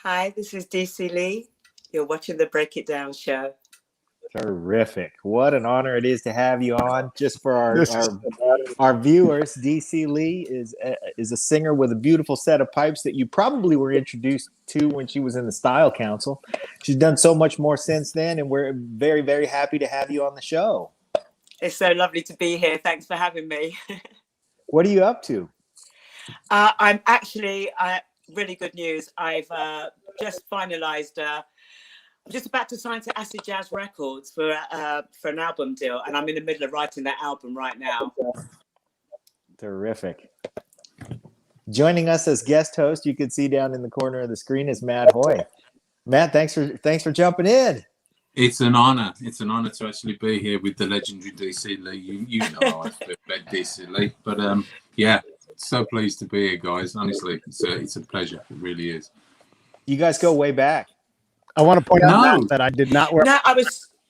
Hi, this is Dee C Lee. You're watching the Break It Down show. Terrific. What an honor it is to have you on. Just for our viewers, Dee C Lee is a singer with a beautiful set of pipes that you probably were introduced to when she was in the Style Council. She's done so much more since then, and we're very, very happy to have you on the show. It's so lovely to be here. Thanks for having me. What are you up to? I'm actually really good news. I've just finalized. I'm just about to sign to Acid Jazz Records for an album deal, and I'm in the middle of writing that album right now. Terrific. Joining us as guest host, you can see down in the corner of the screen, is Matt Hoy. Matt, thanks for jumping in. It's an honor. It's an honor to actually be here with the legendary Dee C Lee. You know how I feel about Dee C Lee, but yeah, so pleased to be here, guys. Honestly, it's a pleasure. It really is. You guys go way back. I want to point out that I did not wear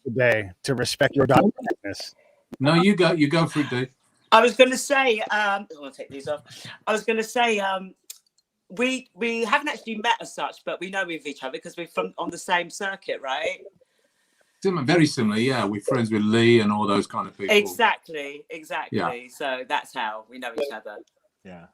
today to respect your darkness. No, you go for it, Dee. I was going to say, I want to take these off. I was going to say, we haven't actually met as such, but we know of each other because we're on the same circuit, right? Very similar, yeah. We're friends with Lee and all those kind of people. Exactly. Yeah. So that's how we know each other. Yeah.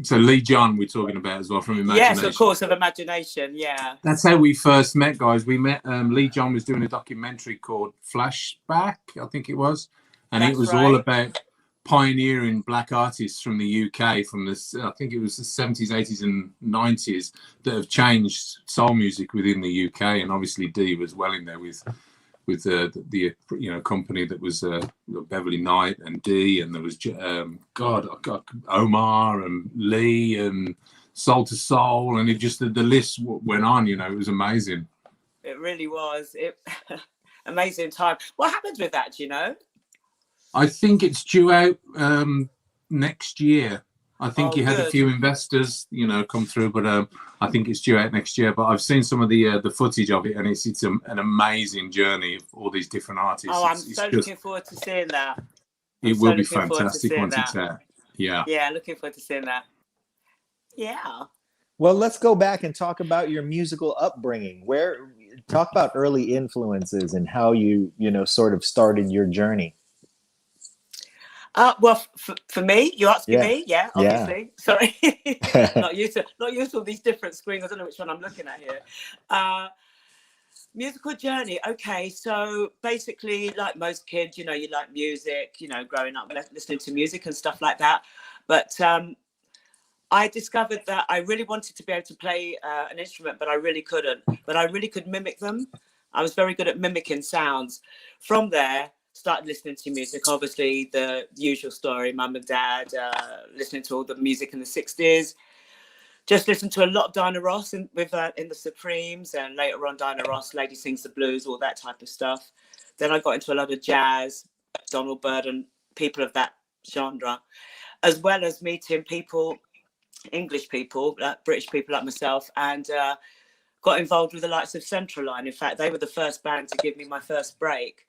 So Lee John, we're talking about as well from Imagination. Yes, of course, of Imagination. Yeah. That's how we first met, guys. We met. Lee John was doing a documentary called Flashback, I think it was, and it was all about pioneering black artists from the UK, from this. I think it was the 70s, 80s, and 90s that have changed soul music within the UK, and obviously Dee was well in there with the company that was Beverly Knight and Dee, and there was Omar and Lee and Soul to Soul, and it just the list went on. It was amazing. It really was. Amazing time. What happens with that? Do you know? I think it's due out next year. I think you had a few investors, come through, but I think it's due out next year. But I've seen some of the footage of it, and it's an amazing journey of all these different artists. Oh, I'm so looking forward to seeing that. It will be fantastic once it's out. Yeah. Yeah, looking forward to seeing that. Yeah. Well, let's go back and talk about your musical upbringing. Talk about early influences and how you sort of started your journey. Well, for me, you're asking me, obviously. Yeah. Sorry, not used to all these different screens. I don't know which one I'm looking at here. Musical journey. Okay, so basically, like most kids, you like music. Growing up, listening to music and stuff like that. But I discovered that I really wanted to be able to play an instrument, but I really couldn't. But I really could mimic them. I was very good at mimicking sounds. From there, started listening to music, obviously the usual story, mum and dad, listening to all the music in the 60s. Just listened to a lot of Diana Ross in the Supremes, and later on Diana Ross, Lady Sings the Blues, all that type of stuff. Then I got into a lot of jazz, Donald Byrd and people of that genre, as well as meeting people, English people, British people like myself, and got involved with the likes of Central Line. In fact, they were the first band to give me my first break.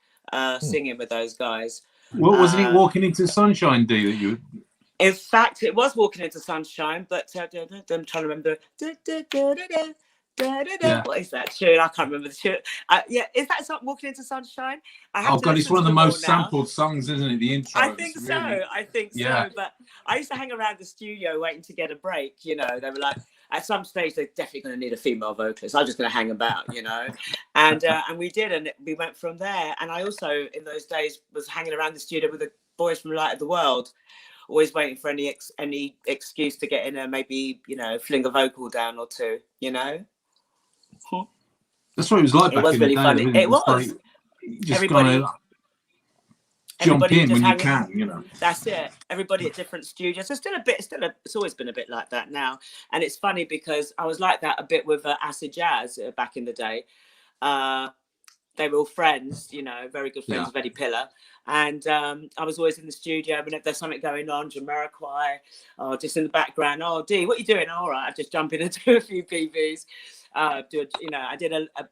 Singing with those guys. Well, wasn't it Walking into Sunshine, Dee, that you... In fact, it was Walking into Sunshine, but I'm trying to remember. What is that tune? I can't remember the tune. Is that Walking into Sunshine? Oh God, it's one of the most sampled songs, isn't it? The intro. I think so. But I used to hang around the studio waiting to get a break. They were like, at some stage, they're definitely going to need a female vocalist. I'm just going to hang about, and we did, and we went from there. And I also, in those days, was hanging around the studio with the boys from Light of the World, always waiting for any excuse to get in and maybe, fling a vocal down or two, That's what it was like back in the day. It was really funny. It was. Like, just kind of jump in when you can, That's it. Everybody at different studios. So it's always been a bit like that now. And it's funny because I was like that a bit with Acid Jazz back in the day. They were all friends, very good friends with Eddie Pillar. And I was always in the studio, and if there's something going on, Jamiroquai, just in the background, Dee, what are you doing? All right, I just jump in and do a few PVs. I did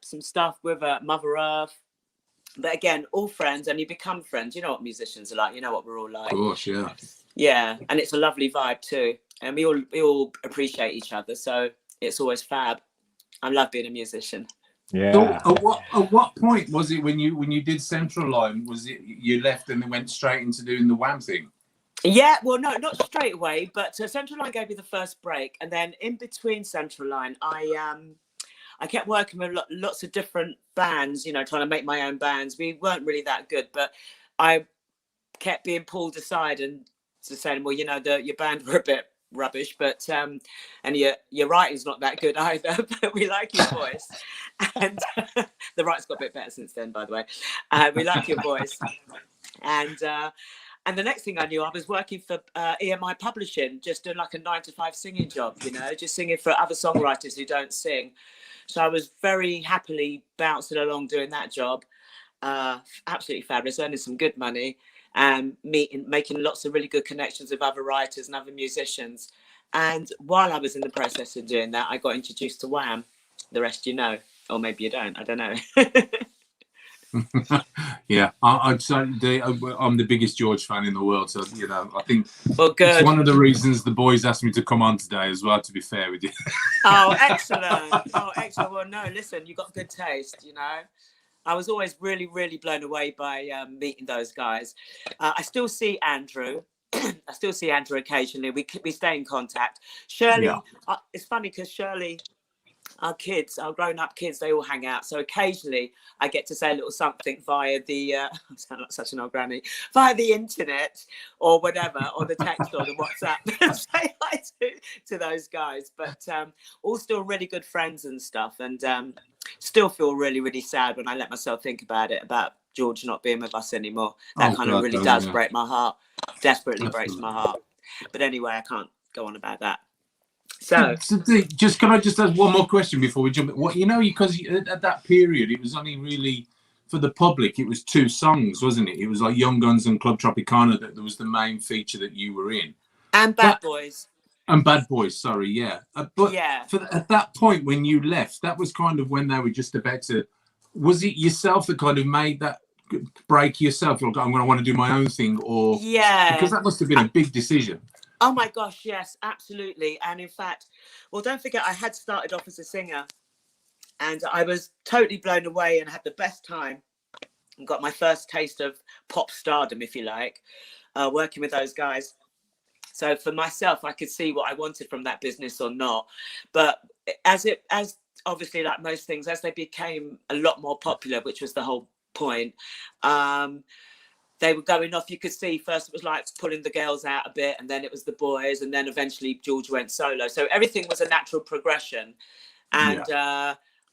some stuff with Mother Earth. But again, all friends, and you become friends. You know what musicians are like. You know what we're all like. Of course, yeah. Yeah, and it's a lovely vibe too. And we all appreciate each other, so it's always fab. I love being a musician. Yeah. So at what point was it when you did Central Line? Was it you left and then went straight into doing the Wham thing? Yeah, well, no, not straight away, but Central Line gave me the first break, and then in between Central Line, I kept working with lots of different bands, you know, trying to make my own bands. We weren't really that good, but I kept being pulled aside and saying, well, you know, your band were a bit rubbish, but and your writing's not that good either, but we like your voice. And the writing's got a bit better since then, by the way. We like your voice. And the next thing I knew, I was working for EMI Publishing, just doing like a 9-to-5 singing job, you know, just singing for other songwriters who don't sing. So I was very happily bouncing along doing that job. Absolutely fabulous, earning some good money and making lots of really good connections with other writers and other musicians. And while I was in the process of doing that, I got introduced to Wham. The rest you know, or maybe you don't, I don't know. Yeah, I'd say I'm the biggest George fan in the world, so you know, I think it's one of the reasons the boys asked me to come on today as well, to be fair with you. Oh, excellent. Oh, excellent. Well, no, listen, you got good taste, you know. I was always really, really blown away by meeting those guys. I still see Andrew. I still see Andrew occasionally. We stay in contact. Shirley, yeah. It's funny because Shirley, our kids, our grown-up kids, they all hang out. So occasionally I get to say a little something via the, I sound like such an old granny, via the internet or whatever, or the text or the WhatsApp. Say hi to those guys. But all still really good friends and stuff. And still feel really, really sad when I let myself think about it, about George not being with us anymore. That kind of really does break my heart. Desperately breaks my heart. But anyway, I can't go on about that. So just can I just ask one more question before we jump? What, you know, because at that period it was only really for the public. It was 2 songs, wasn't it? It was like Young Guns and Club Tropicana that was the main feature that you were in, and Bad Boys. And Bad Boys, sorry, yeah. But yeah, at that point when you left, that was kind of when they were just about to. Was it yourself that kind of made that break yourself? Like, I'm going to want to do my own thing, or because that must have been a big decision. Oh my gosh, yes, absolutely. And in fact, well, don't forget, I had started off as a singer and I was totally blown away and had the best time and got my first taste of pop stardom, if you like, working with those guys. So for myself, I could see what I wanted from that business or not. But as obviously, like most things, as they became a lot more popular, which was the whole point, they were going off. You could see first it was like pulling the girls out a bit, and then it was the boys, and then eventually George went solo. So everything was a natural progression. And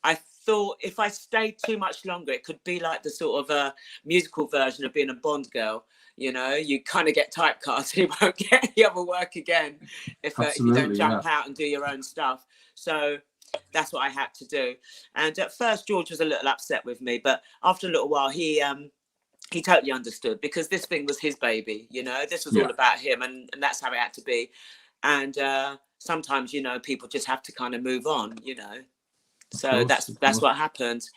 I thought if I stayed too much longer, it could be like the sort of a musical version of being a Bond girl. You know, you kind of get typecast. You won't get any other work again if you don't jump out and do your own stuff. So that's what I had to do. And at first, George was a little upset with me, but after a little while, he totally understood, because this thing was his baby. You know, this was all about him, and that's how it had to be. And sometimes, you know, people just have to kind of move on. You know, so that's what happened.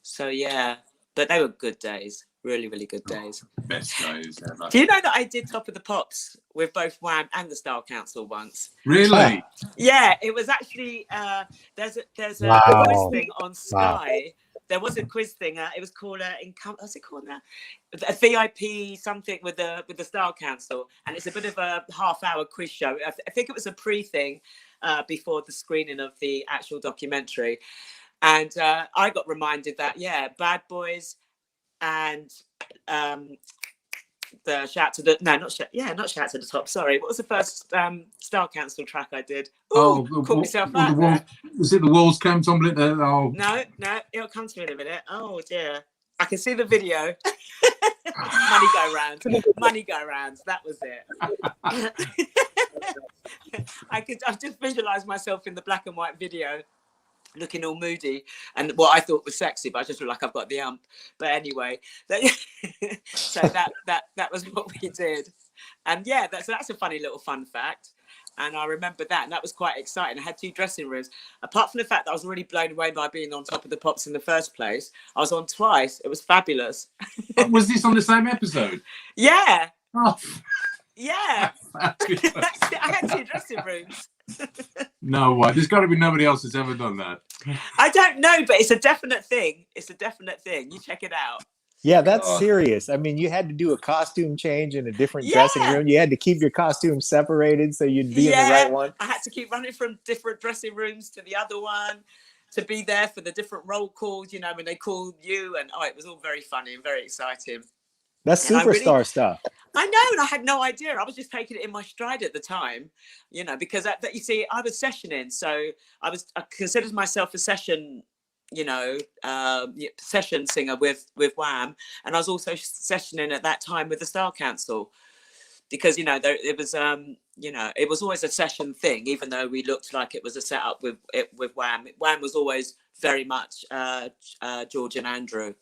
So yeah, but they were good days. Really, really good days. Best days ever. Do you know that I did Top of the Pops with both Wham and the Style Council once? Really? Yeah, it was actually there's a quiz thing on Sky. Wow. There was a quiz thing. It was called what's it called now? A VIP something with the Style Council, and it's a bit of a half-hour quiz show. I think it was a pre-thing before the screening of the actual documentary, and I got reminded that Bad Boys. And the Shout to the not Shout to the Top. Sorry, what was the first Style Council track I did? Ooh, caught myself out there. Was it The Walls Came Tumbling? Oh. No, it'll come to me in a minute. Oh dear, I can see the video. Money go round. Money go round. That was it. I just visualised myself in the black and white video, looking all moody and what I thought was sexy, but I just look like I've got the ump. But anyway, so that was what we did. And that's a funny little fun fact. And I remember that, and that was quite exciting. I had 2 dressing rooms. Apart from the fact that I was already blown away by being on Top of the Pops in the first place, I was on twice. It was fabulous. Was this on the same episode? Yeah. Oh. Yeah. I had 2 dressing rooms. No way. There's got to be nobody else that's ever done that. I don't know, but it's a definite thing. It's a definite thing. You check it out. Yeah, that's serious. I mean, you had to do a costume change in a different Yeah. dressing room. You had to keep your costumes separated so you'd be in the right one. I had to keep running from different dressing rooms to the other one to be there for the different roll calls, you know, when they called you. And it was all very funny and very exciting. That's superstar stuff. I know, and I had no idea. I was just taking it in my stride at the time, you know, because that you see, I was sessioning, so I considered myself a session, you know, session singer with Wham, and I was also sessioning at that time with the Style Council, because you know it was you know, it was always a session thing, even though we looked like it was a setup with Wham. Wham was always very much George and Andrew.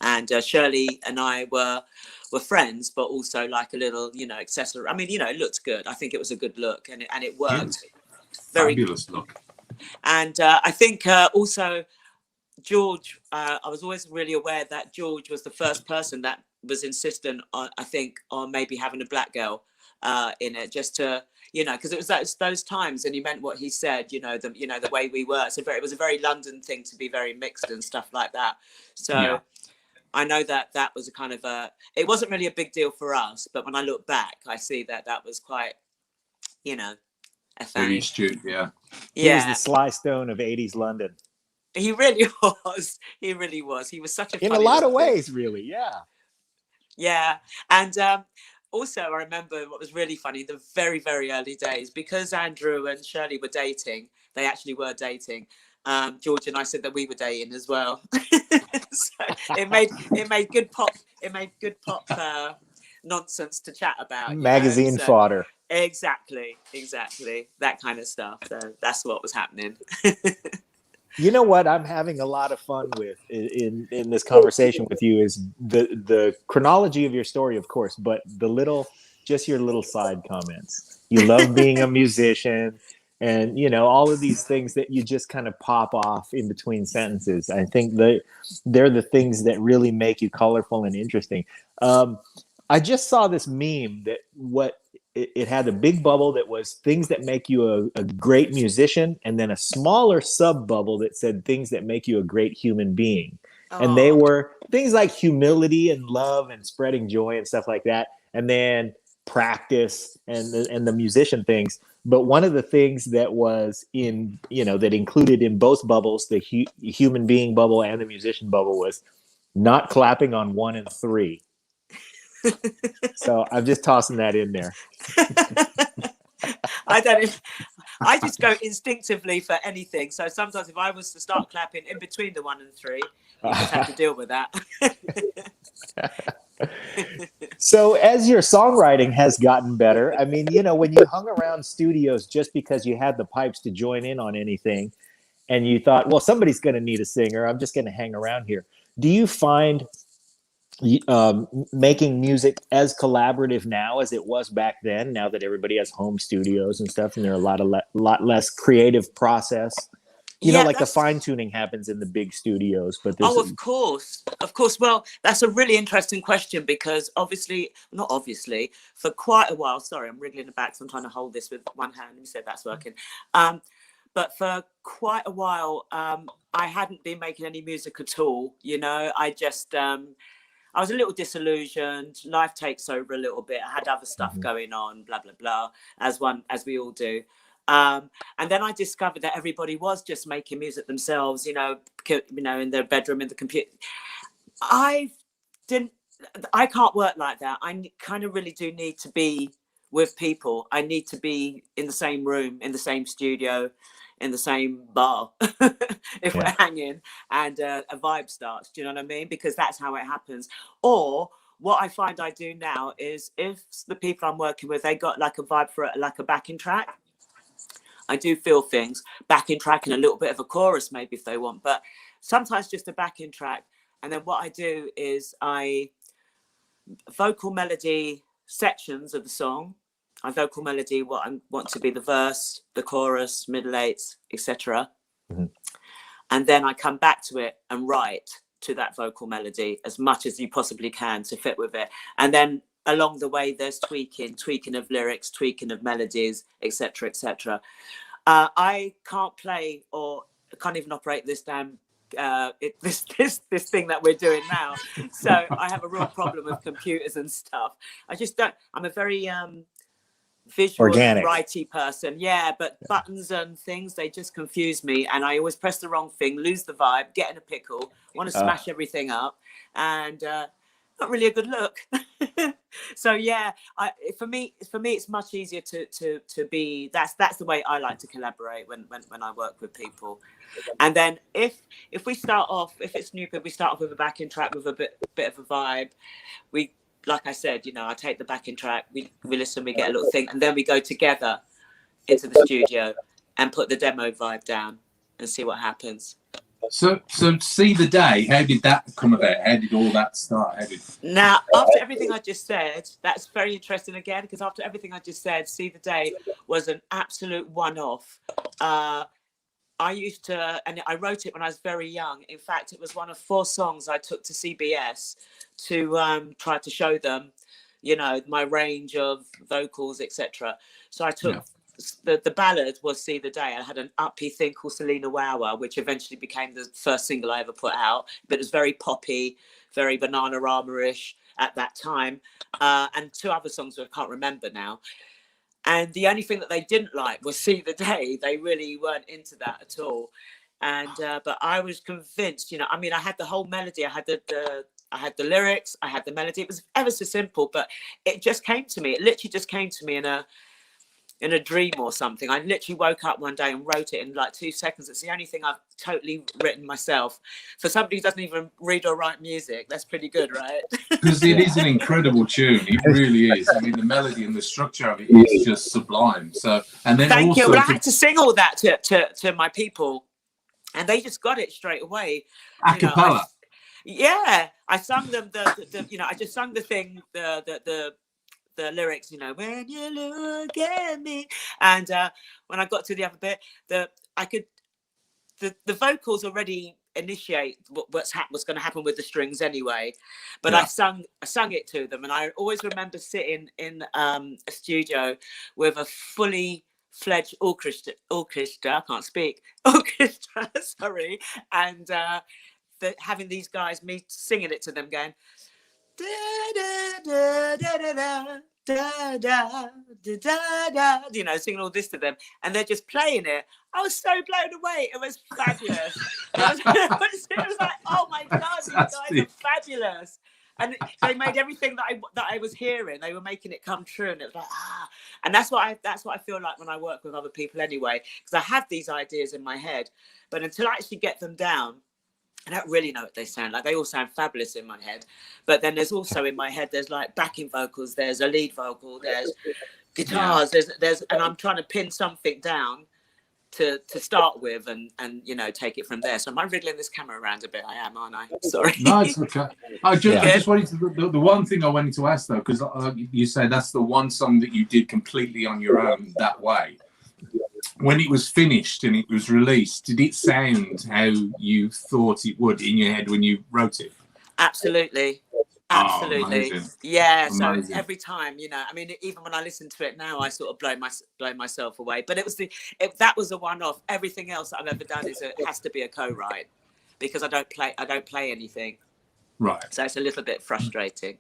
And Shirley and I were friends, but also like a little, you know, accessory. I mean, you know, it looked good. I think it was a good look, and it worked. Very fabulous look. And I think also George. I was always really aware that George was the first person that was insistent on, I think, on maybe having a black girl in it, just to, you know, because it was those times, and he meant what he said. You know, the way we were. So it was a very London thing to be very mixed and stuff like that. So. Yeah. I know that was a kind of it wasn't really a big deal for us, but when I look back, I see that was quite, you know, a thing. Very astute, yeah. He was the Sly Stone of 80s London. He really was. He really was. He was such a in a lot of ways, really, yeah. Yeah, and also I remember what was really funny, the very, very early days, because Andrew and Shirley were dating. They actually were dating. George and I said that we were dating as well. So it made good pop nonsense to chat about. Magazine fodder. Exactly. That kind of stuff. So that's what was happening. You know what I'm having a lot of fun with in this conversation with you is the chronology of your story, of course, but just your little side comments. You love being a musician. And, you know, all of these things that you just kind of pop off in between sentences. I think they're the things that really make you colorful and interesting. I just saw this meme that it had a big bubble that was things that make you a great musician, and then a smaller sub bubble that said things that make you a great human being. Oh. And they were things like humility and love and spreading joy and stuff like that. And then practice and the musician things. But one of the things that was in, you know, that included in both bubbles, the human being bubble and the musician bubble, was not clapping on 1 and 3. So I'm just tossing that in there. I just go instinctively for anything. So sometimes if I was to start clapping in between the 1 and 3, you just have to deal with that. So as your songwriting has gotten better, I mean, you know, when you hung around studios just because you had the pipes to join in on anything, and you thought, well, somebody's going to need a singer, I'm just going to hang around here. Do you find making music as collaborative now as it was back then, now that everybody has home studios and stuff, and there are a lot less creative process? You know, like the fine tuning happens in the big studios, but of course. Well, that's a really interesting question, because not obviously, for quite a while. Sorry, I'm wriggling the back, so I'm trying to hold this with one hand. Let me see if that's working. But for quite a while, I hadn't been making any music at all. You know, I just I was a little disillusioned. Life takes over a little bit. I had other stuff going on, blah blah blah, as we all do. And then I discovered that everybody was just making music themselves, you know, in their bedroom, in the computer. I can't work like that. I kind of really do need to be with people. I need to be in the same room, in the same studio, in the same bar, if we're hanging, and a vibe starts. Do you know what I mean? Because that's how it happens. Or what I find I do now is, if the people I'm working with, they got like a vibe for like a backing track, I do feel things, backing track and a little bit of a chorus maybe if they want, but sometimes just a backing track. And then what I do is I vocal melody sections of the song. I vocal melody what I want to be the verse, the chorus, middle eights, etc. And then I come back to it and write to that vocal melody as much as you possibly can to fit with it. And then along the way, there's tweaking of lyrics, tweaking of melodies, etc., etc. I can't play or can't even operate this damn this thing that we're doing now. So I have a real problem with computers and stuff. I just don't. I'm a very visual organic, righty person. Yeah, but buttons and things, they just confuse me, and I always press the wrong thing, lose the vibe, get in a pickle, want to smash everything up, and not really a good look. So yeah, for me it's much easier to be, that's the way I like to collaborate when I work with people. And then if we start off, if it's new, we start off with a backing track with a bit of a vibe. We, like I said, you know, I take the backing track, we listen, we get a little thing, and then we go together into the studio and put the demo vibe down and see what happens. So See the Day, how did that come about? How did all that start? Now, after everything I just said, that's very interesting again, because after everything I just said, See the Day was an absolute one-off. I used to, and I wrote it when I was very young. In fact, it was one of 4 songs I took to CBS to try to show them, you know, my range of vocals, etc. So I took the ballad was See the Day. I had an uppy thing called Selena Wawa, which eventually became the first single I ever put out. But it was very poppy, very Bananarama-ish at that time. And 2 other songs that I can't remember now. And the only thing that they didn't like was See the Day. They really weren't into that at all. And but I was convinced, you know, I mean, I had the whole melody, I had the lyrics, I had the melody. It was ever so simple, but it just came to me. It literally just came to me in a dream or something. I literally woke up one day and wrote it in like 2 seconds. It's the only thing I've totally written myself. For somebody who doesn't even read or write music, that's pretty good, right? Because it is an incredible tune. It really is. I mean, the melody and the structure of it is just sublime. So, and then thank also you. Well, I had to sing all that to my people, and they just got it straight away. A cappella. Yeah, I sung them the you know, I just sung the thing, the lyrics, you know, when you look at me, and when I got to the other bit, the vocals already initiate what's going to happen with the strings anyway, but I sung it to them, and I always remember sitting in a studio with a fully fledged orchestra, I can't speak, orchestra, sorry, and having these guys, me singing it to them, going da da da da da da da da da da, you know, singing all this to them, and they're just playing it. I was so blown away. It was fabulous. It was like, oh my god, these guys are fabulous. And they made everything that I was hearing, they were making it come true, and it was like, and that's what I feel like when I work with other people anyway, because I have these ideas in my head, but until I actually get them down, I don't really know what they sound like. They all sound fabulous in my head. But then there's also in my head, there's like backing vocals, there's a lead vocal, there's guitars, there's and I'm trying to pin something down to start with and you know, take it from there. So am I wriggling this camera around a bit? I am, aren't I? Sorry. No, it's okay. I just wanted to, the one thing I wanted to ask though, because you say that's the one song that you did completely on your own that way. When it was finished and it was released, did it sound how you thought it would in your head when you wrote it? Absolutely. Absolutely. Yeah. Amazing. So every time, you know, I mean, even when I listen to it now, I sort of blow myself away. But that was a one-off. Everything else that I've ever done has to be a co-write, because I don't play anything. Right. So it's a little bit frustrating.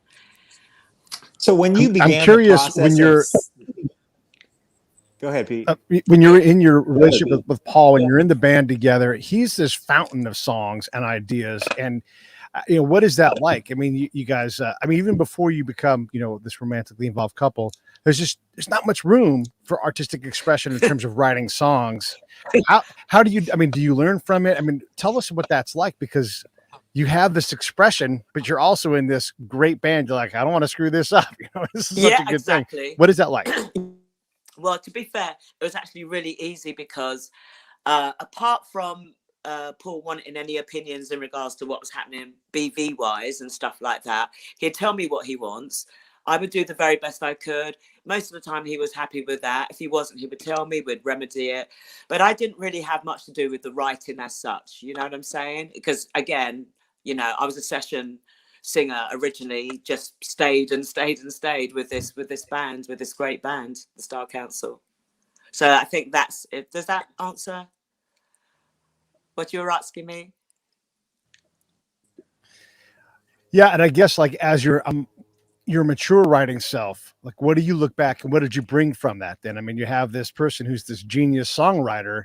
So when you began, I'm curious, when you're go ahead, Pete. When you're in your relationship with Paul, when you're in the band together, he's this fountain of songs and ideas. And, you know, what is that like? I mean, you guys, I mean, even before you become, you know, this romantically involved couple, there's not much room for artistic expression in terms of writing songs. How do you, I mean, do you learn from it? I mean, tell us what that's like, because you have this expression, but you're also in this great band. You're like, I don't want to screw this up. You know, this is such a good thing. What is that like? Well, to be fair, it was actually really easy, because apart from Paul wanting any opinions in regards to what was happening BV wise and stuff like that, he'd tell me what he wants. I would do the very best I could. Most of the time he was happy with that. If he wasn't, he would tell me, we'd remedy it. But I didn't really have much to do with the writing as such. You know what I'm saying? Because again, you know, I was a session singer originally, just stayed with this band, with this great band, the Star Council. So I think that's it. Does that answer? what you were asking me? Yeah, and I guess like as your mature writing self, like what do you look back and what did you bring from that then? I mean, you have this person who's this genius songwriter,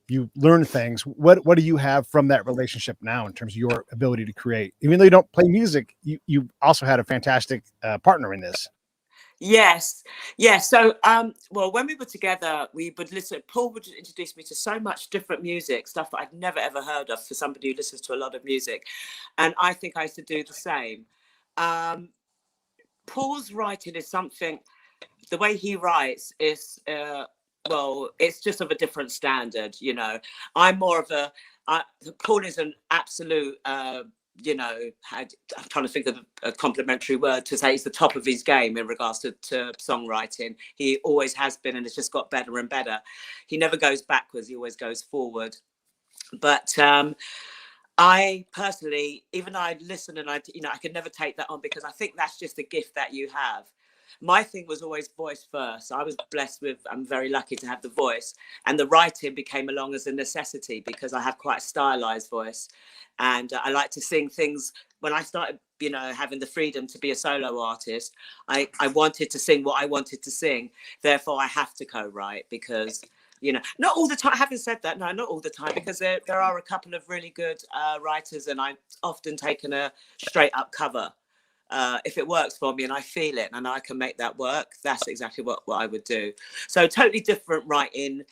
you learn things. What do you have from that relationship now in terms of your ability to create? Even though you don't play music, you also had a fantastic partner in this. Yes. So, well, when we were together, we would listen. Paul would introduce me to so much different music, stuff that I'd never ever heard of for somebody who listens to a lot of music, and I think I used to do the same. Paul's writing is something. The way he writes is, well, it's just of a different standard. You know, I'm more of a. Paul is an absolute. You know, I'm trying to think of a complimentary word to say he's the top of his game in regards to songwriting. He always has been, and it's just got better and better. He never goes backwards, he always goes forward. But I personally, even though I listen and I could never take that on because I think that's just a gift that you have. My thing was always voice first. I was blessed with, I'm very lucky to have the voice, and the writing became along as a necessity because I have quite a stylized voice. And I like to sing things. When I started, you know, having the freedom to be a solo artist, I wanted to sing what I wanted to sing. Therefore, I have to co-write because, you know, not all the time. Having said that, no, not all the time, because there are a couple of really good writers, and I've often taken a straight up cover. If it works for me and I feel it and I can make that work, that's exactly what I would do. So totally different writing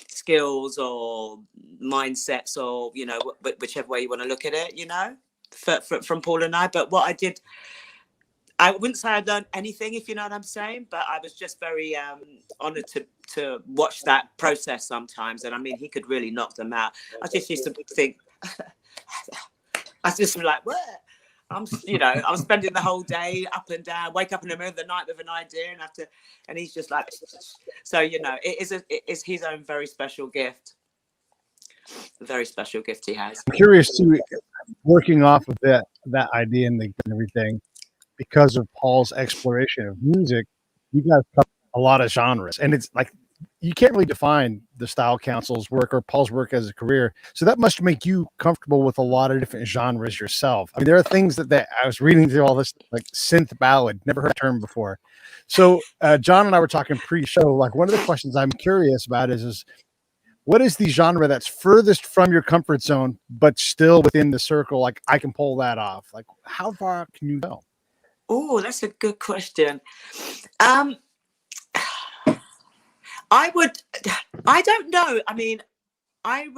skills or mindsets, or, you know, whichever way you want to look at it, you know, from Paul and I. But what I did, I wouldn't say I learned anything, if you know what I'm saying, but I was just very honored to watch that process sometimes. And I mean, he could really knock them out. I just used to think, I was just like, what? I'm spending the whole day up and down, wake up in the middle of the night with an idea and he's just like, so, you know, it is his own very special gift. A very special gift he has. I'm curious too, working off of that idea and everything, because of Paul's exploration of music, you guys cover a lot of genres, and it's like you can't really define the Style Council's work or Paul's work as a career. So that must make you comfortable with a lot of different genres yourself. I mean, there are things that I was reading through all this, like synth ballad, never heard the term before. So John and I were talking pre-show, like one of the questions I'm curious about is what is the genre that's furthest from your comfort zone, but still within the circle? Like I can pull that off. Like how far can you go? Oh, that's a good question. I don't know. I mean, I've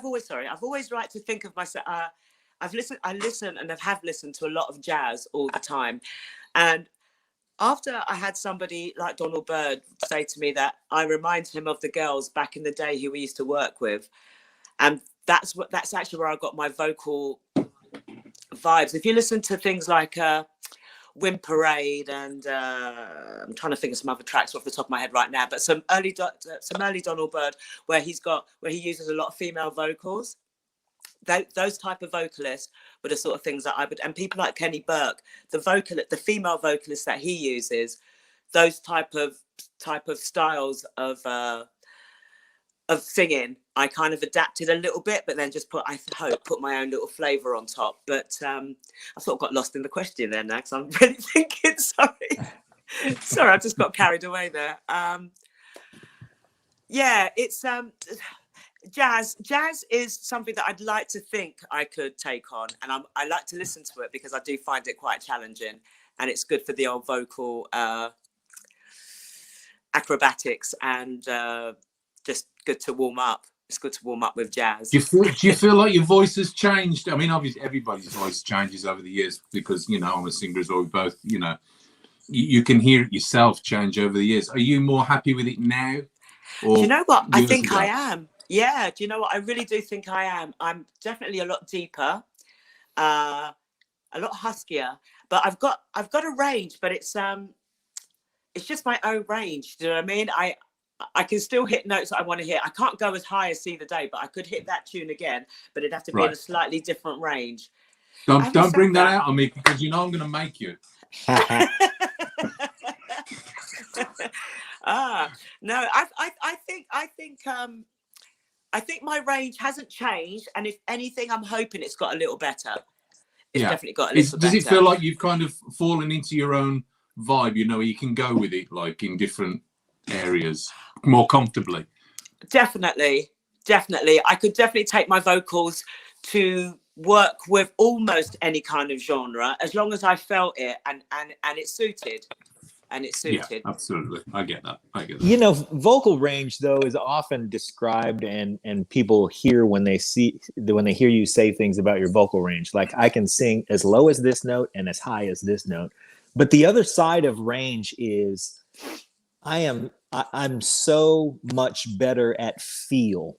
always liked to think of myself. I listen and have listened to a lot of jazz all the time. And after I had somebody like Donald Byrd say to me that I remind him of the girls back in the day who we used to work with. And that's actually where I got my vocal vibes. If you listen to things like Wham Parade and I'm trying to think of some other tracks off the top of my head right now, but some early Donald Byrd where he uses a lot of female vocals. Those type of vocalists were the sort of things that I would, and people like Kenny Burke, the female vocalists that he uses, those type of styles of singing, I kind of adapted a little bit, but then just put my own little flavour on top. But I sort of got lost in the question there now because I'm really thinking. Sorry, I just got carried away there. Yeah, it's jazz is something that I'd like to think I could take on, and I like to listen to it because I do find it quite challenging, and it's good for the old vocal acrobatics and just good to warm up. It's good to warm up with jazz. Do you feel like your voice has changed? I mean, obviously everybody's voice changes over the years because, you know, I'm a singer as well. We both, you know, you can hear it yourself change over the years. Are you more happy with it now? Do you know what? I think I am. Yeah. Do you know what? I really do think I am. I'm definitely a lot deeper, a lot huskier, but I've got a range, but it's just my own range. Do you know what I mean? I can still hit notes that I want to hit. I can't go as high as See the Day, but I could hit that tune again, but it'd have to be in a slightly different range. Don't bring that out on me because you know I'm going to make you. No, I think I think my range hasn't changed, and if anything, I'm hoping it's got a little better. It's definitely got a little better. Does it feel like you've kind of fallen into your own vibe? You know, you can go with it like in different areas more comfortably. Definitely. I could definitely take my vocals to work with almost any kind of genre as long as I felt it and it suited. Yeah, absolutely. I get that. You know, vocal range though is often described and people hear when they hear you say things about your vocal range. Like, I can sing as low as this note and as high as this note. But the other side of range is I'm so much better at feel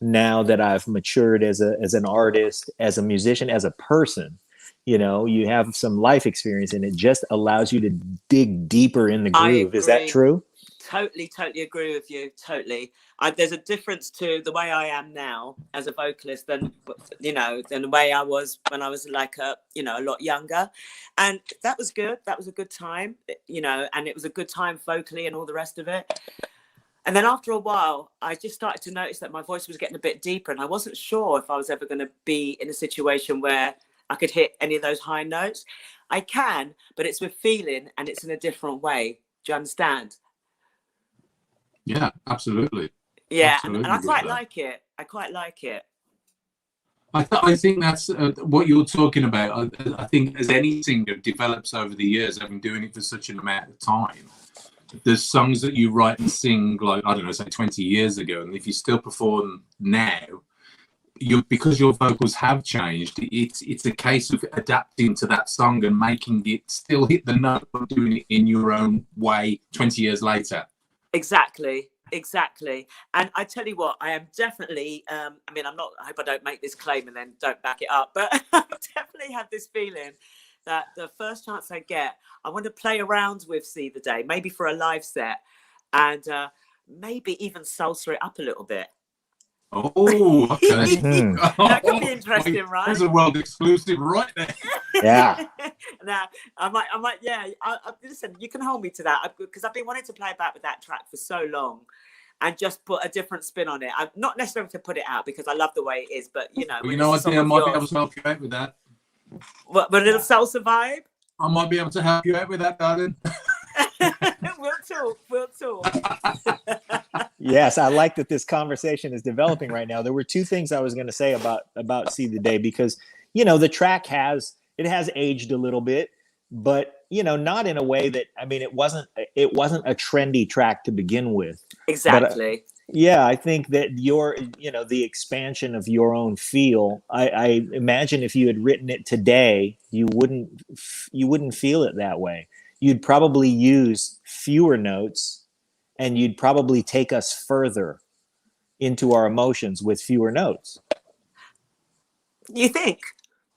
now that I've matured as an artist, as a musician, as a person. You know, you have some life experience and it just allows you to dig deeper in the groove. Is that true? Totally agree with you. Totally. There's a difference to the way I am now as a vocalist than the way I was when I was like a lot younger. And that was good. That was a good time, and it was a good time vocally and all the rest of it. And then after a while, I just started to notice that my voice was getting a bit deeper, and I wasn't sure if I was ever going to be in a situation where I could hit any of those high notes. I can, but it's with feeling and it's in a different way. Do you understand? Yeah, absolutely. Yeah, absolutely. And I quite like it. I think that's what you're talking about. I think as any singer develops over the years, I've been doing it for such an amount of time. There's songs that you write and sing, like, I don't know, say 20 years ago, and if you still perform now, because your vocals have changed, it's a case of adapting to that song and making it still hit the note, but doing it in your own way 20 years later. Exactly. And I tell you what, I am definitely, I hope I don't make this claim and then don't back it up, but I definitely have this feeling that the first chance I get, I want to play around with See the Day, maybe for a live set, and maybe even salsa it up a little bit. Oh, okay. That could be interesting, right? There's a world exclusive right there. Yeah. Now, I might. Yeah. Listen, you can hold me to that because I've been wanting to play back with that track for so long, and just put a different spin on it. I'm not necessarily to put it out because I love the way it is, but I think I might be able to help you out with that. What, a little salsa vibe? I might be able to help you out with that, darling. We'll talk. Yes, I like that this conversation is developing right now. There were two things I was going to say about See the Day, because, the track has aged a little bit, but, not in a way that, it wasn't a trendy track to begin with. Exactly. But, I think that the expansion of your own feel, I imagine if you had written it today, you wouldn't feel it that way. You'd probably use fewer notes, and you'd probably take us further into our emotions with fewer notes. You think?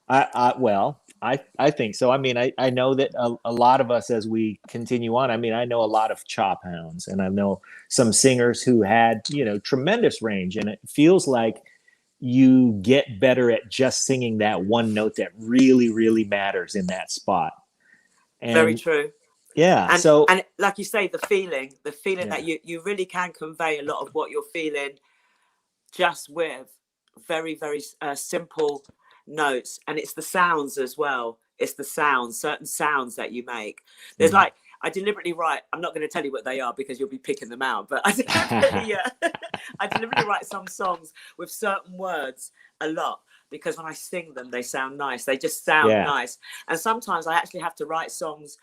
I think so. I know that a lot of us, as we continue on, I know a lot of chop hounds, and I know some singers who had, tremendous range, and it feels like you get better at just singing that one note that really, really matters in that spot. And very true. Yeah. And like you say, the feeling that you really can convey a lot of what you're feeling just with very, very simple notes. And it's the sounds as well. It's the sounds, certain sounds that you make. There's I deliberately write, I'm not going to tell you what they are because you'll be picking them out, but I deliberately write some songs with certain words a lot, because when I sing them, they sound nice. They just sound nice. And sometimes I actually have to write songs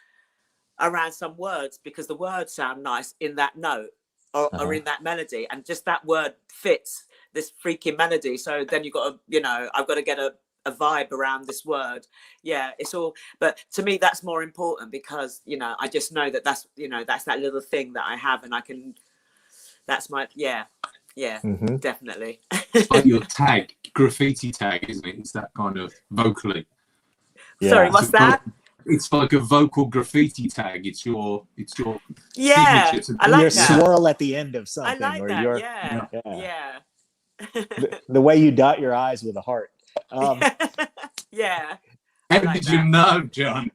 around some words because the words sound nice in that note or in that melody, and just that word fits this freaking melody. So then you've got to, I've got to get a vibe around this word. Yeah, it's all, but to me that's more important because I just know that that's that little thing that I have, and I can, that's my definitely. It's like your tag, graffiti tag, isn't it? It's that kind of vocally. Sorry, what's that? It's like a vocal graffiti tag. It's your yeah. signature. I like your that. swirl at the end of something. I like or that. The way you dot your I's with a heart. Yeah. How did you know, John?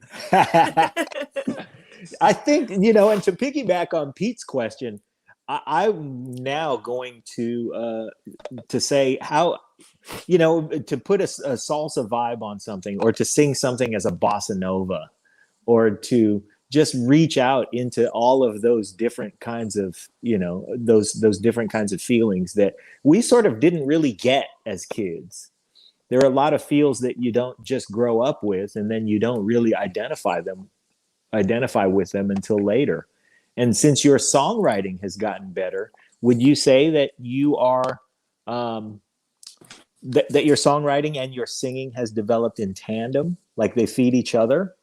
I think, and to piggyback on Pete's question, I'm now going to say how, you know, to put a salsa vibe on something, or to sing something as a bossa nova, or to just reach out into all of those different kinds of, you know, those different kinds of feelings that we sort of didn't really get as kids. There are a lot of feels that you don't just grow up with, and then you don't really identify with them until later. And since your songwriting has gotten better, would you say that you are that your songwriting and your singing has developed in tandem, like they feed each other?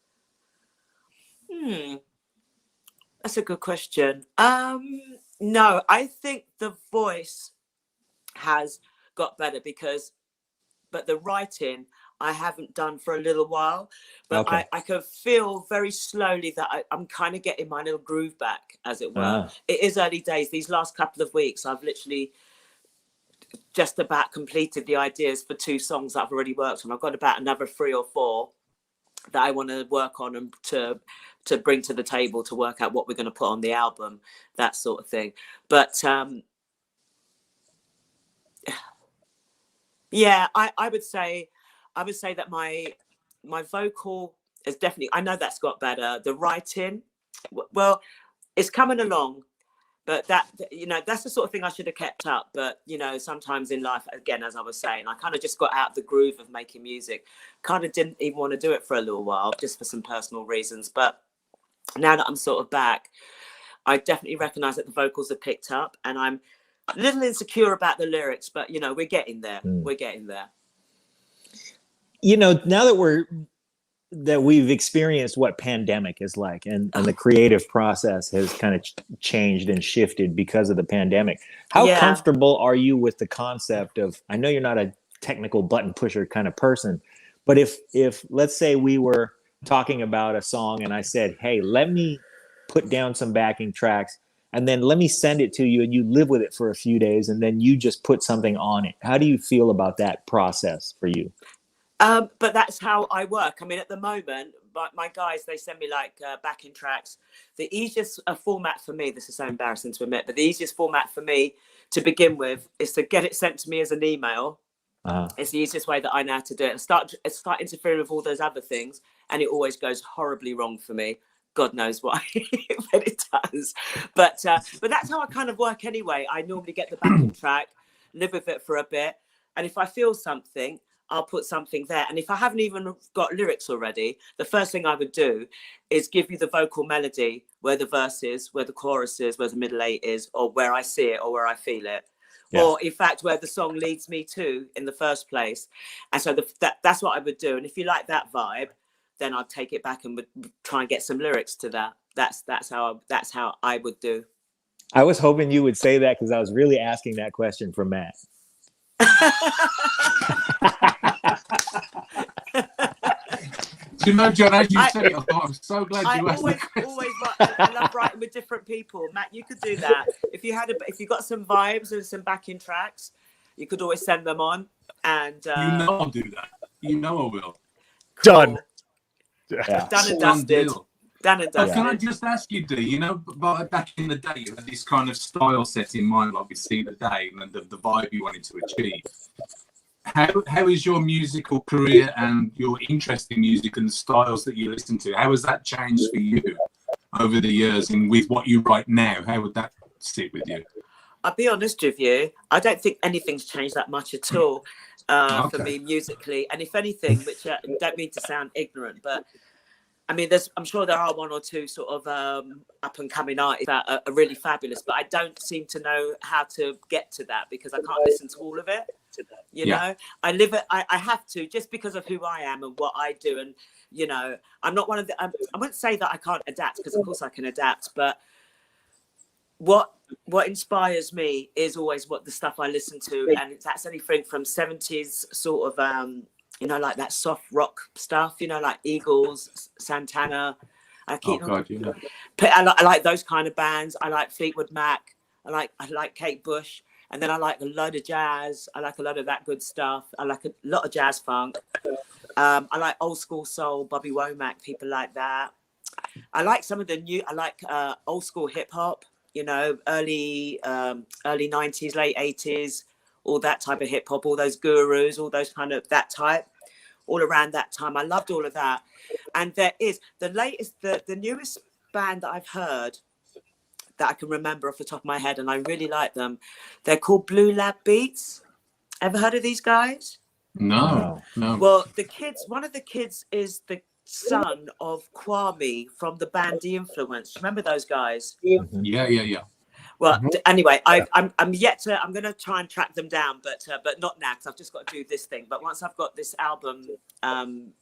That's a good question. No, I think the voice has got better but the writing I haven't done for a little while. But Okay. I can feel very slowly that I'm kind of getting my little groove back, as it were. It is early days. These last couple of weeks, I've literally just about completed the ideas for 2 songs that I've already worked on. I've got about another 3 or 4 that I want to work on and to bring to the table, to work out what we're going to put on the album, that sort of thing. But yeah, I would say that my vocal is definitely, I know that's got better. The writing, well, it's coming along, but that, you know, that's the sort of thing I should have kept up. But, you know, sometimes in life, again, as I was saying, I kind of just got out of the groove of making music, kind of didn't even want to do it for a little while, just for some personal reasons. But now that I'm sort of back, I definitely recognize that the vocals are picked up, and I'm a little insecure about the lyrics, but, you know, we're getting there. We're getting there. You know, now that we've experienced what pandemic is like, and the creative process has kind of changed and shifted because of the pandemic. How comfortable are you with the concept of, I know you're not a technical button pusher kind of person, but if let's say we were talking about a song and I said, hey, let me put down some backing tracks and then let me send it to you, and you live with it for a few days, and then you just put something on it. How do you feel about that process for you? But that's how I work. I mean, at the moment, my guys, they send me like backing tracks. The easiest format for me, this is so embarrassing to admit, but the easiest format for me to begin with is to get it sent to me as an email. It's the easiest way that I know how to do it, and start interfering with all those other things, and it always goes horribly wrong for me. God knows why, but it does. But that's how I kind of work anyway. I normally get the backing track, live with it for a bit, and if I feel something, I'll put something there. And if I haven't even got lyrics already, the first thing I would do is give you the vocal melody, where the verse is, where the chorus is, where the middle 8 is, or where I see it, or where I feel it. Yeah. Or in fact, where the song leads me to in the first place. And so that's what I would do. And if you like that vibe, then I'd take it back and would try and get some lyrics to that. That's how I would do. I was hoping you would say that, because I was really asking that question for Matt. Do you know, John, as you said it, I thought, I'm so glad you asked that question. I love writing with different people. Matt, you could do that. If you got some vibes and some backing tracks, you could always send them on. And you know I'll do that. You know I will. Cool. Done. Yeah. Done and dusted. Done and dusted. Can I just ask you, Dee, you know, back in the day, you had this kind of style set in mind, like we see today, and the vibe you wanted to achieve. How is your musical career and your interest in music and the styles that you listen to, how has that changed for you over the years, and with what you write now, how would that sit with you? I'll be honest with you, I don't think anything's changed that much at all for me musically. And if anything, which I don't mean to sound ignorant, but I mean, I'm sure there are 1 or 2 sort of up and coming artists that are really fabulous, but I don't seem to know how to get to that, because I can't listen to all of it. You know, I have to, just because of who I am and what I do. And, you know, I'm not one of the, I wouldn't say that I can't adapt, because of course I can adapt, but what inspires me is always what the stuff I listen to. And that's anything from 70s sort of, you know, like that soft rock stuff, you know, like Eagles, Santana. I like those kind of bands. I like Fleetwood Mac. I like Kate Bush. And then I like a load of jazz. I like a lot of that good stuff. I like a lot of jazz funk. I like old school soul, Bobby Womack, people like that. I like some of the new, I like old school hip hop. you know, early 90s, late 80s, all that type of hip hop, all those gurus, all those kind of that type, all around that time. I loved all of that. And there is the newest band that I've heard that I can remember off the top of my head, and I really like them. They're called Blue Lab Beats. Ever heard of these guys? No. Well, one of the kids is the son of Kwame from the band The Influence. Remember those guys? Yeah. Well, anyway, I'm going to try and track them down, but not now, because I've just got to do this thing. But once I've got this album,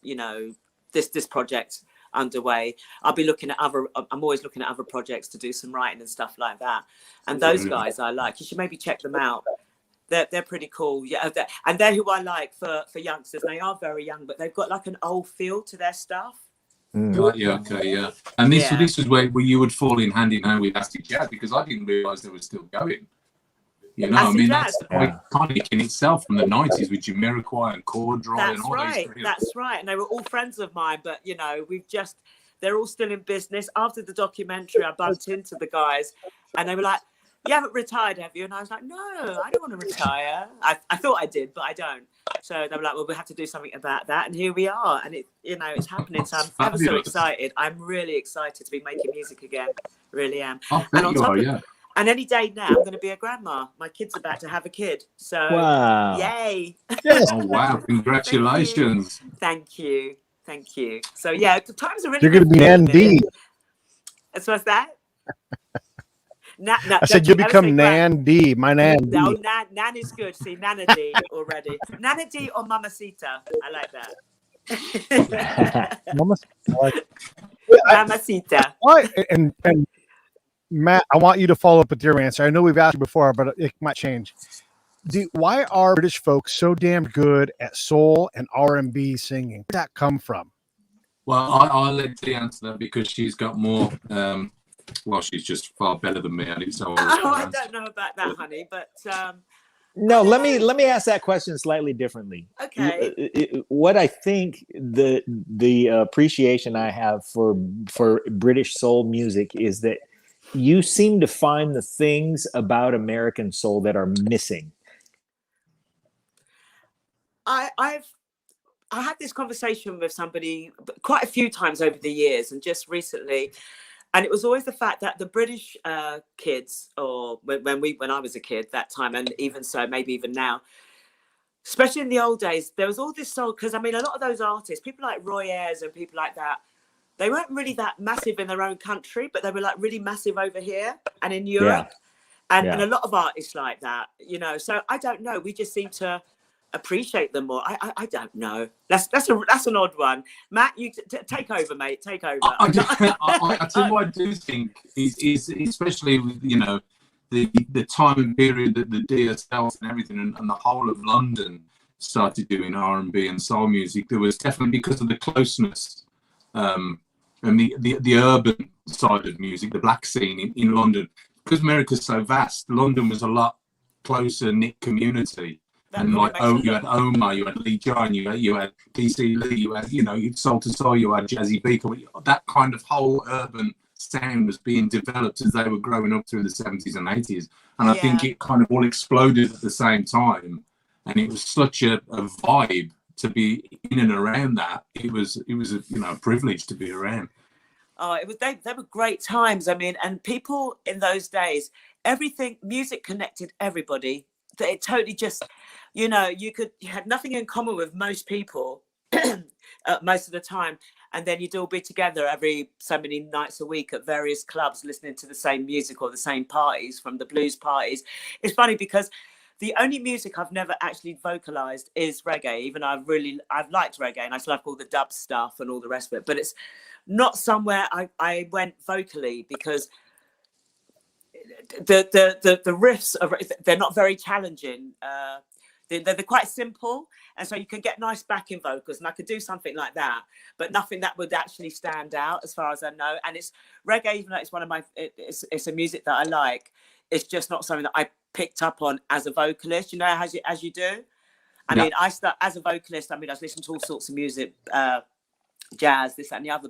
you know, this project underway, I'm always looking at other projects to do some writing and stuff like that. And those guys I like. You should maybe check them out. They're pretty cool. Yeah. And they're who I like for youngsters. They are very young, but they've got like an old feel to their stuff. Yeah, okay, yeah. And this was where you would fall in hand with Acid Jazz, because I didn't realise they were still going. You know, Acid I mean, Jazz. that's iconic in itself from the 90s with Jamiroquai and Corduroy and all those. That's right. And they were all friends of mine, but, you know, they're all still in business. After the documentary, I bumped into the guys and they were like, "You haven't retired, have you?" And I was like, "No, I don't want to retire." I thought I did, but I don't. So they were like, "Well, we have to do something about that." And here we are. And it's happening. So I'm ever so excited. I'm really excited to be making music again. Really am. And any day now, I'm going to be a grandma. My kid's about to have a kid. So, yay. Oh, wow. Congratulations. Thank you. So, yeah, the times are really You're going to be Nan Dee. So what's that? I said you'll become Nan Dee. My Nan Dee. No, Nan is good. See, Nana Dee already. Nana Dee or Mamacita. I like that. Mamacita. Why? And Matt, I want you to follow up with your answer. I know we've asked you before, but it might change. Why are British folks so damn good at soul and R&B singing? Where did that come from? Well, I'll let Dee answer that, because she's got more. She's just far better than me at it. So I don't know about that, honey, but no. Let me ask that question slightly differently. Okay. What I think the appreciation I have for British soul music is that you seem to find the things about American soul that are missing. I had this conversation with somebody quite a few times over the years, and just recently, and it was always the fact that the British kids, or when I was a kid that time, and even so, maybe even now, especially in the old days, there was all this soul. Because I mean, a lot of those artists, people like Roy Ayers and people like that, they weren't really that massive in their own country, but they were like really massive over here and in Europe. And a lot of artists like that, you know. So I don't know. We just seem to appreciate them more. I don't know. That's an odd one. Matt, you take over, mate. Take over. I tell you what I do think is especially with, you know, the time and period that the DSL and everything and the whole of London started doing R&B and soul music. There was definitely, because of the closeness. And the urban side of music, the black scene in London, because America's so vast, London was a lot closer knit community. And like, you had Omar, you had Lee John, you had Dee C Lee, you had, you know, Soul to Soul, you had Jazzy Beaker. That kind of whole urban sound was being developed as they were growing up through the 70s and 80s. And I think it kind of all exploded at the same time. And it was such a vibe to be in and around that. It was a, you know, a privilege to be around. Oh, they were great times. I mean, and people in those days, music connected everybody. It totally just, you know, you had nothing in common with most people most of the time, and then you'd all be together every so many nights a week at various clubs listening to the same music or the same parties, from the blues parties. It's funny because the only music I've never actually vocalized is reggae. Even I've liked reggae, and I still like all the dub stuff and all the rest of it, but it's not somewhere I went vocally, because the riffs they're not very challenging. They're quite simple, and so you can get nice backing vocals, and I could do something like that, but nothing that would actually stand out as far as I know. And it's reggae, even though it's one of my it's a music that I like, it's just not something that I picked up on as a vocalist, you know, as you do. I mean, I start as a vocalist. I mean, I listen to all sorts of music, jazz, this, that, and the other,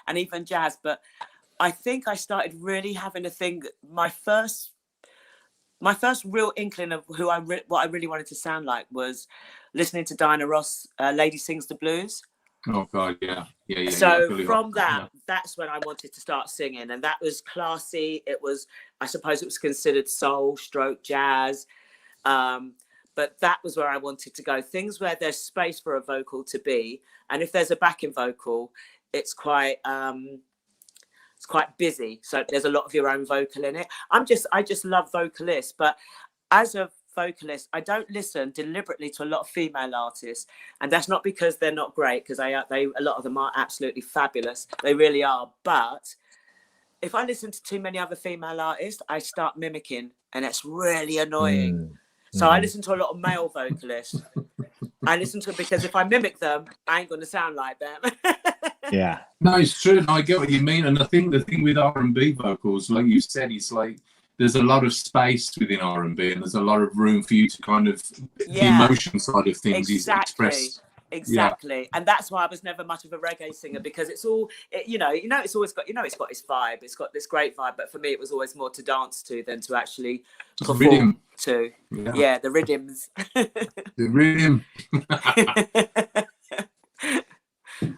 and even jazz. But I think I started really having a thing. My first real inkling of who what I really wanted to sound like was listening to Diana Ross, Lady Sings the Blues. Oh God, yeah. So from that, that's when I wanted to start singing, and that was classy. It was, I suppose, it was considered soul, stroke, jazz, but that was where I wanted to go. Things where there's space for a vocal to be, and if there's a backing vocal, it's quite busy. So there's a lot of your own vocal in it. I just love vocalists, but as a vocalist, I don't listen deliberately to a lot of female artists, and that's not because they're not great, because a lot of them are absolutely fabulous. They really are. But if I listen to too many other female artists, I start mimicking, and it's really annoying. So I listen to a lot of male vocalists. I listen to it because if I mimic them, I ain't going to sound like them. Yeah. No, it's true. And I get what you mean. And I think the thing with R&B vocals, like you said, it's like there's a lot of space within R&B, and there's a lot of room for you to kind of the emotion side of things is expressed. Exactly. Yeah. And that's why I was never much of a reggae singer, because it's all, it's always got, it's got its vibe. It's got this great vibe. But for me, it was always more to dance to than to actually perform to. Yeah, the rhythms. The rhythm.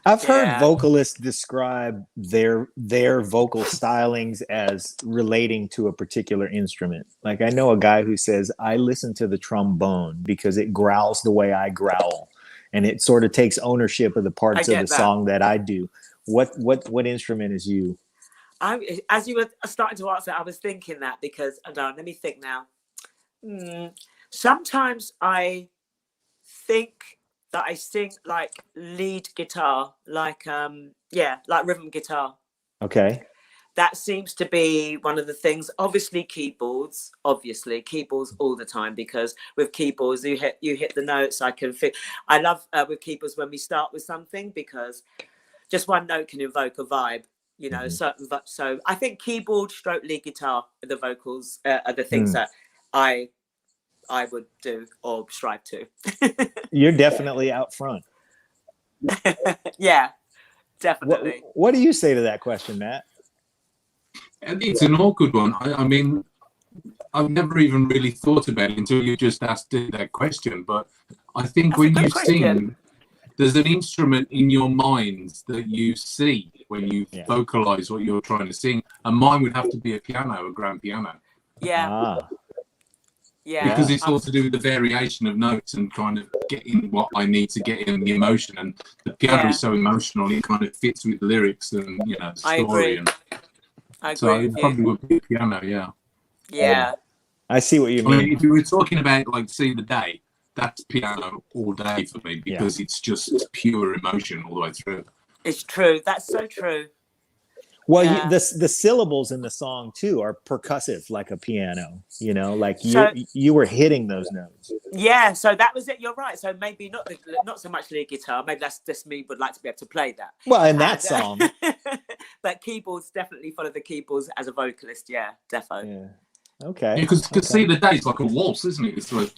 I've heard vocalists describe their vocal stylings as relating to a particular instrument. Like I know a guy who says, I listen to the trombone because it growls the way I growl, and it sort of takes ownership of the parts of the song that I do. What instrument is you? As you were starting to answer, I was thinking that because, let me think now. Sometimes I think that I sing like lead guitar, like rhythm guitar. Okay. That seems to be one of the things. Obviously keyboards all the time, because with keyboards you hit the notes. I love with keyboards when we start with something, because just one note can evoke a vibe, so I think keyboard stroke lead guitar, the vocals are the things that I would do or strive to. You're definitely out front. Yeah, definitely. What do you say to that question, Matt? It's an awkward one. I mean, I've never even really thought about it until you just asked that question. But I think when you sing, there's an instrument in your mind that you see when you vocalize what you're trying to sing. And mine would have to be a piano, a grand piano. Yeah. Yeah. Because it's all to do with the variation of notes and kind of getting what I need to get in the emotion. And the piano is so emotional, it kind of fits with the lyrics and, the story. I agree. So it probably would be a piano, yeah. Yeah. I see what you mean. I mean, if you were talking about like See the Day, that's piano all day for me, because it's just pure emotion all the way through. It's true. That's so true. Well, the syllables in the song too are percussive, like a piano. Like you were hitting those notes. Yeah, so that was it. You're right. So maybe not so much lead guitar. Maybe that's just me would like to be able to play that. Well, in that song, but keyboards, definitely follow the keyboards as a vocalist. Yeah, defo. Yeah. Okay. Because See the Day is like a waltz, isn't it? It's like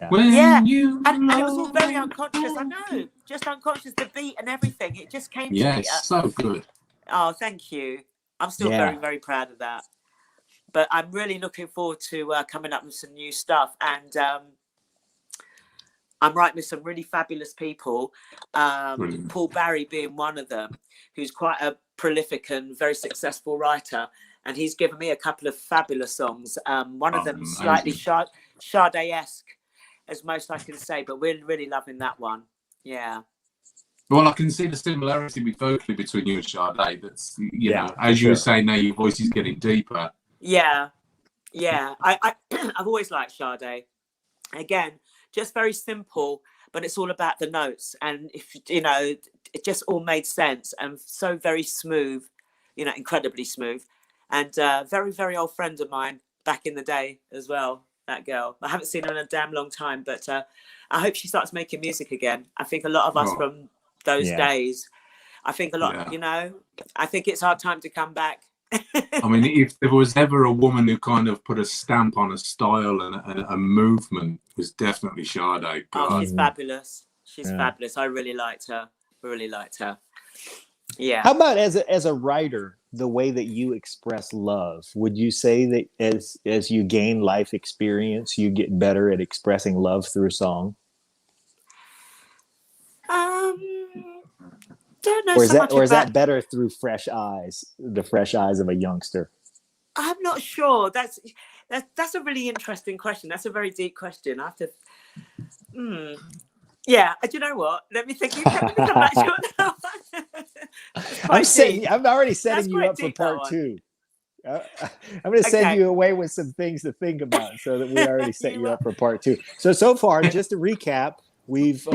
and it was all very unconscious. I know, just unconscious. The beat and everything. It just came to me. Yeah, so good. Oh, thank you. I'm still very, very proud of that. But I'm really looking forward to coming up with some new stuff. And I'm writing with some really fabulous people. Paul Barry being one of them, who's quite a prolific and very successful writer. And he's given me a couple of fabulous songs. One of them slightly Sade-esque, as most I can say. But we're really loving that one. Yeah. Well, I can see the similarity vocally between you and Sade. That's, as you were saying now, your voice is getting deeper. Yeah. I've always liked Sade. Again, just very simple, but it's all about the notes. And if it just all made sense, and so very smooth, incredibly smooth. And very, very old friend of mine back in the day as well, that girl. I haven't seen her in a damn long time, but I hope she starts making music again. I think a lot of us from those days, I think a lot, I think it's our time to come back. I mean, if there was ever a woman who kind of put a stamp on a style and a movement, it was definitely Sade. Oh, she's fabulous. She's fabulous. I really liked her. Yeah. How about as a writer, the way that you express love? Would you say that as you gain life experience, you get better at expressing love through song? Don't know Or is so that much or is about. that better through fresh eyes, the fresh eyes of a youngster? I'm not sure. That's a really interesting question. That's a very deep question. I have to. Yeah. Do you know what? Let me think. Let me come back to it now. That's quite deep. I'm already setting That's you quite up for deep, that part one. 2. I'm going to send Okay. you away with some things to think about, so that we already set you will. up for part 2. So far, just to recap, we've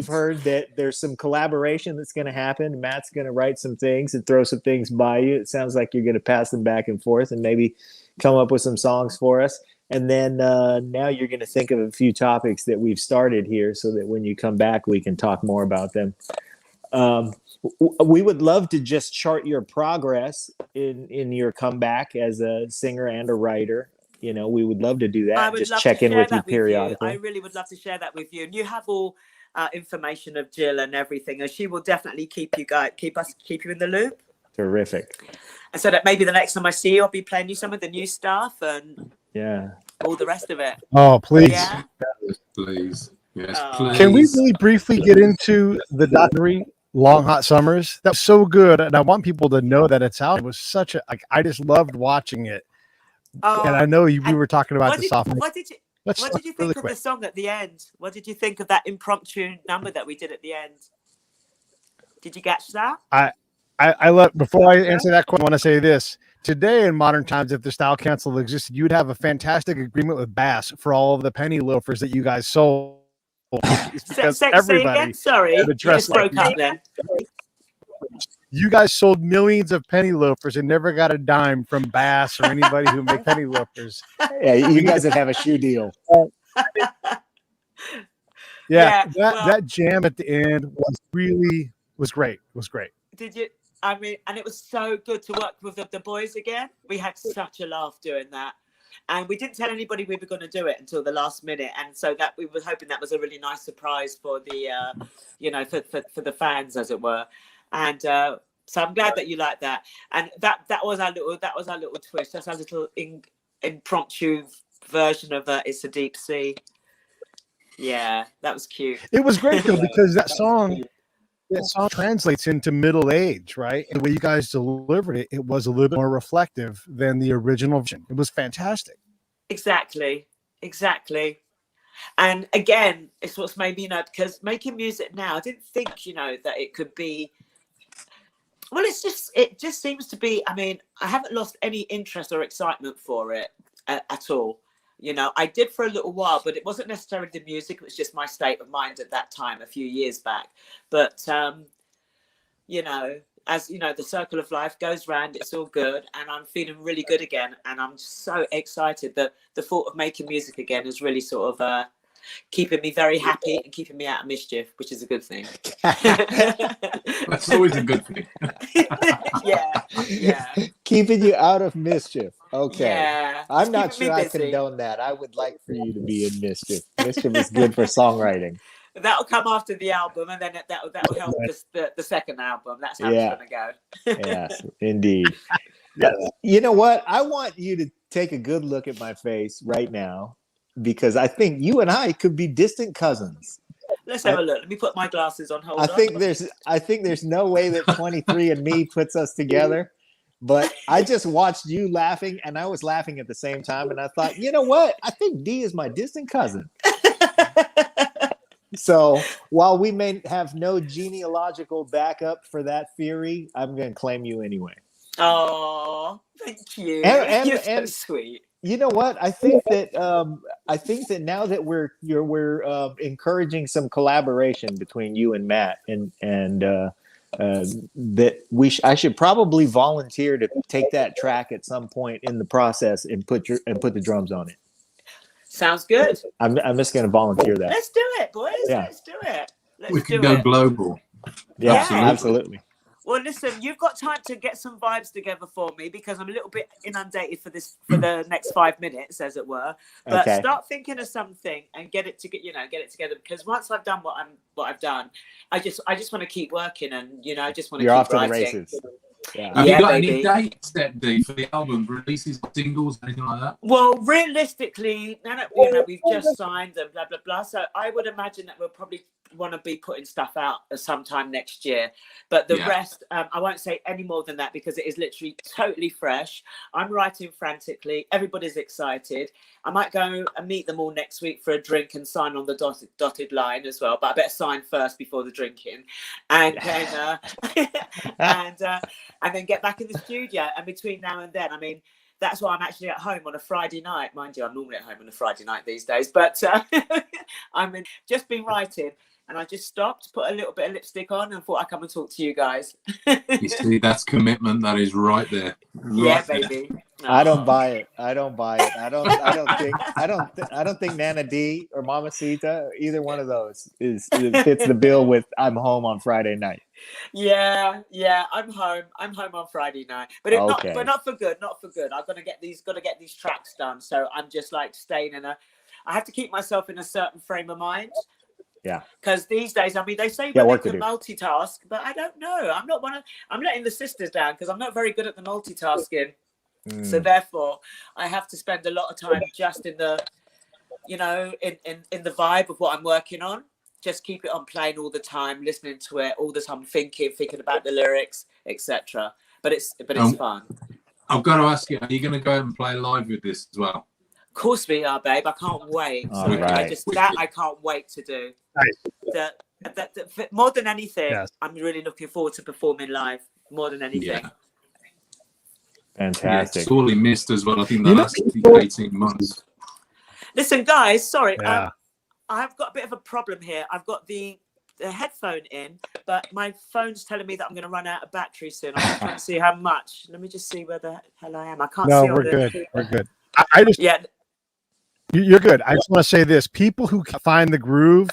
heard that there's some collaboration that's going to happen. Matt's going to write some things and throw some things by you. It sounds like you're going to pass them back and forth and maybe come up with some songs for us. And then now you're going to think of a few topics that we've started here, so that when you come back, we can talk more about them. We would love to just chart your progress in your comeback as a singer and a writer. You know, we would love to do that. I would Just love check to in share with you that with you. periodically. I really would love to share that with you. And you have all information of Jill and everything, and she will definitely keep you in the loop. Terrific. And so that maybe the next time I see you, I'll be playing you some of the new stuff and Yeah, all the rest of it. Oh, please. Yeah. Please. Yes, please. Can we really briefly get into the documentary Long Hot Summers? That was so good, and I want people to know that it's out. It was such a I just loved watching it. And I know we were talking about the sophomore. What did you think of the song at the end? What did you think of that impromptu number that we did at the end? Did you catch that? I love. Before I answer that question, I want to say this. Today, in modern times, if the style council existed, you would have a fantastic agreement with Bass for all of the penny loafers that you guys sold. Because everybody again? Sorry, you just broke up then. You guys sold millions of penny loafers and never got a dime from Bass or anybody who make penny loafers. Yeah, you guys would have a shoe deal. That jam at the end was great. It was great. Did you? I mean, and it was so good to work with the boys again. We had such a laugh doing that. And we didn't tell anybody we were going to do it until the last minute. And so that we were hoping that was a really nice surprise for the, for the fans, as it were. And so I'm glad that you liked that. And that was our little twist. That's our little impromptu version of It's a Deep Sea. Yeah, that was cute. It was great though, because that song translates into middle age, right? And the way you guys delivered it, it was a little bit more reflective than the original version. It was fantastic. Exactly. And again, it's what's made me, because making music now, I didn't think, that it could be. Well, it just seems to be. I mean, I haven't lost any interest or excitement for it at all. I did for a little while, but it wasn't necessarily the music. It was just my state of mind at that time, a few years back. But, as the circle of life goes round, it's all good. And I'm feeling really good again. And I'm so excited that the thought of making music again is really sort of keeping me very happy and keeping me out of mischief, which is a good thing. That's always a good thing. Yeah. Keeping you out of mischief. Okay. Yeah. I'm not sure I condone that. I would like for you to be in mischief. Mischief is good for songwriting. That'll come after the album, and then that'll help the second album. That's how it's going to go. Yes, indeed. You know what? I want you to take a good look at my face right now, because I think you and I could be distant cousins. Let's have a look. Let me put my glasses on. Hold on. I think there's no way that 23andMe puts us together. But I just watched you laughing, and I was laughing at the same time, and I thought, you know what? I think Dee is my distant cousin. So while we may have no genealogical backup for that theory, I'm going to claim you anyway. Oh, thank you. You're so sweet. You know what? I think that now that we're encouraging some collaboration between you and Matt, and that I should probably volunteer to take that track at some point in the process and put the drums on it. Sounds good. I'm just going to volunteer that. Let's do it, boys. Yeah. Let's do it. We can go global. Yeah, absolutely. Well, listen, you've got time to get some vibes together for me because I'm a little bit inundated for the next 5 minutes, as it were. But start thinking of something and get it together. Because once I've done what I've done, I just want to keep working and I just want to keep off to writing. the races. Yeah. Have you got any dates set, Dee, for the album releases, singles, anything like that? Well, realistically, now that we've just signed and blah blah blah, so I would imagine that we'll probably want to be putting stuff out sometime next year. But the rest, I won't say any more than that because it is literally totally fresh. I'm writing frantically. Everybody's excited. I might go and meet them all next week for a drink and sign on the dotted line as well. But I better sign first before the drinking, and then and then get back in the studio. And between now and then, I mean, that's why I'm actually at home on a Friday night. Mind you, I'm normally at home on a Friday night these days. But just been writing. And I just stopped, put a little bit of lipstick on, and thought I'd come and talk to you guys. You see, that's commitment. That is right there. Yeah, baby. No. I don't buy it. I don't think Nana D or Mamacita, either one of those fits the bill with I'm home on Friday night. Yeah, I'm home. I'm home on Friday night, but not for good. Not for good. I've got to get these tracks done. So I'm just like staying I have to keep myself in a certain frame of mind. Yeah. Because these days, I mean, they say they can multitask, but I don't know. I'm letting the sisters down because I'm not very good at the multitasking. So therefore, I have to spend a lot of time just in the, in the vibe of what I'm working on. Just keep it on playing all the time, listening to it all the time, thinking about the lyrics, etc. But it's fun. I've got to ask you, are you going to go out and play live with this as well? Of course we are, babe. I can't wait. I can't wait to do. Nice. More than anything, I'm really looking forward to performing live. More than anything. Yeah. Fantastic. Yeah, sorely missed as well. I think the last 18 months. Listen, guys, sorry. I've got a bit of a problem here. I've got the headphone in, but my phone's telling me that I'm going to run out of battery soon. I'm just trying to see how much. Let me just see where the hell I am. I can't see. No, we're good. We're good. I just You're good. I just want to say this. People who find the groove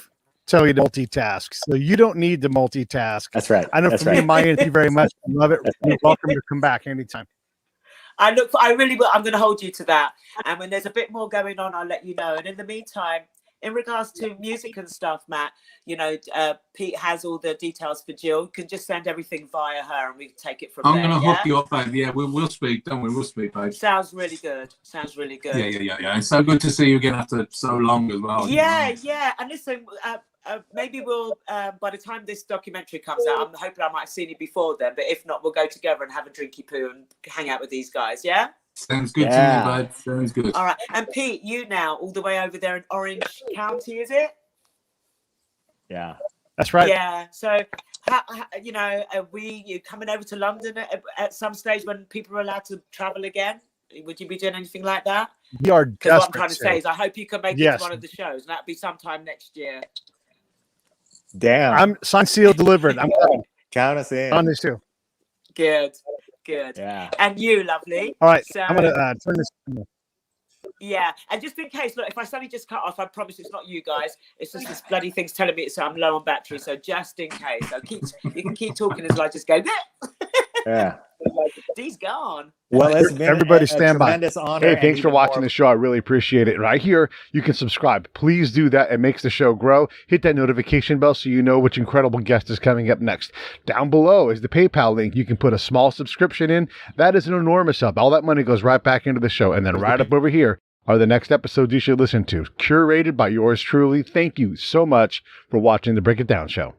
tell you to multitask. So you don't need to multitask. That's right. I know for me and Maya, thank you very much. I love it. You're welcome to come back anytime. I really will. I'm going to hold you to that. And when there's a bit more going on, I'll let you know. And in the meantime, in regards to music and stuff, Matt, Pete has all the details for Jill. You can just send everything via her and we can take it from there. I'm going to hook you up, babe. Yeah, we'll speak, don't we? We'll speak, babe. Sounds really good. Yeah. It's so good to see you again after so long as well. Yeah. And listen, maybe we'll, by the time this documentary comes out, I'm hoping I might have seen you before then. But if not, we'll go together and have a drinky poo and hang out with these guys, yeah? Sounds good to me, bud. Sounds good. All right. And Pete, you now all the way over there in Orange County, is it? Yeah. That's right. Yeah. So, are you coming over to London at some stage when people are allowed to travel again? Would you be doing anything like that? We are desperate. Because what I'm trying to say is I hope you can make it to one of the shows. And that'll be sometime next year. Damn. I'm signed, sealed, delivered. I'm coming. Count us in. On this too. Good. Yeah. And you, lovely. All right. So, I'm going to turn this. Yeah. And just in case, look, if I suddenly just cut off, I promise it's not you guys. It's just this bloody thing's telling me I'm low on battery. So just in case. So you can keep talking until I just go, yeah. Dee's gone. Well, it's been everybody stand by. Honor. Hey, thanks for watching the show. I really appreciate it. Right here, you can subscribe. Please do that. It makes the show grow. Hit that notification bell so you know which incredible guest is coming up next. Down below is the PayPal link. You can put a small subscription in. That is an enormous help. All that money goes right back into the show. And then right up over here are the next episodes you should listen to. Curated by yours truly. Thank you so much for watching the Break It Down Show.